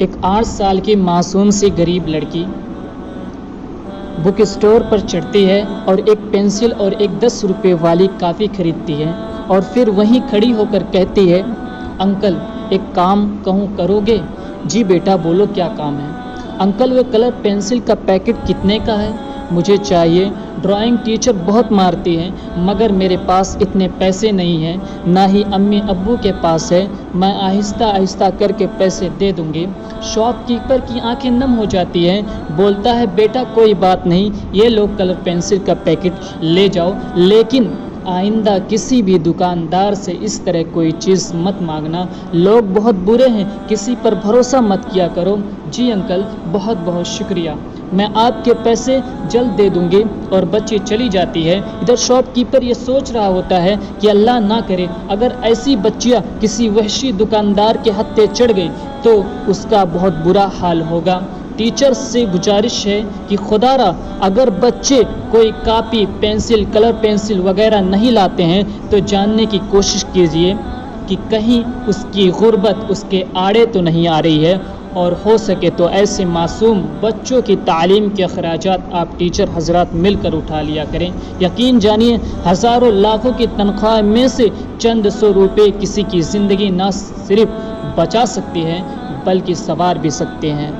ایک 8 سال کی معصوم سی غریب لڑکی بک اسٹور پر چڑھتی ہے اور ایک پینسل اور ایک 10 روپے والی کاپی خریدتی ہے اور پھر وہیں کھڑی ہو کر کہتی ہے، انکل ایک کام کہوں کرو گے؟ جی بیٹا بولو کیا کام ہے؟ انکل وہ کلر پینسل کا پیکٹ کتنے کا ہے؟ مجھے چاہیے، ڈرائنگ ٹیچر بہت مارتی ہے مگر میرے پاس اتنے پیسے نہیں ہیں، نہ ہی امی ابو کے پاس ہے، میں آہستہ آہستہ کر کے پیسے دے دوں گی۔ شاپ کیپر کی آنکھیں نم ہو جاتی ہیں، بولتا ہے بیٹا کوئی بات نہیں، یہ لو کلر پینسل کا پیکٹ لے جاؤ، لیکن آئندہ کسی بھی دکاندار سے اس طرح کوئی چیز مت مانگنا، لوگ بہت برے ہیں، کسی پر بھروسہ مت کیا کرو۔ جی انکل بہت بہت شکریہ، میں آپ کے پیسے جلد دے دوں گی، اور بچی چلی جاتی ہے۔ ادھر شاپ کیپر یہ سوچ رہا ہوتا ہے کہ اللہ نہ کرے اگر ایسی بچیاں کسی وحشی دکاندار کے ہتھے چڑھ گئی تو اس کا بہت برا حال ہوگا۔ ٹیچر سے گزارش ہے کہ خدا را اگر بچے کوئی کاپی پینسل کلر پینسل وغیرہ نہیں لاتے ہیں تو جاننے کی کوشش کیجیے کہ کہیں اس کی غربت اس کے آڑے تو نہیں آ رہی ہے، اور ہو سکے تو ایسے معصوم بچوں کی تعلیم کے اخراجات آپ ٹیچر حضرات مل کر اٹھا لیا کریں۔ یقین جانیے ہزاروں لاکھوں کی تنخواہ میں سے چند 100 روپے کسی کی زندگی نہ صرف بچا سکتی ہے بلکہ سنوار بھی سکتے ہیں۔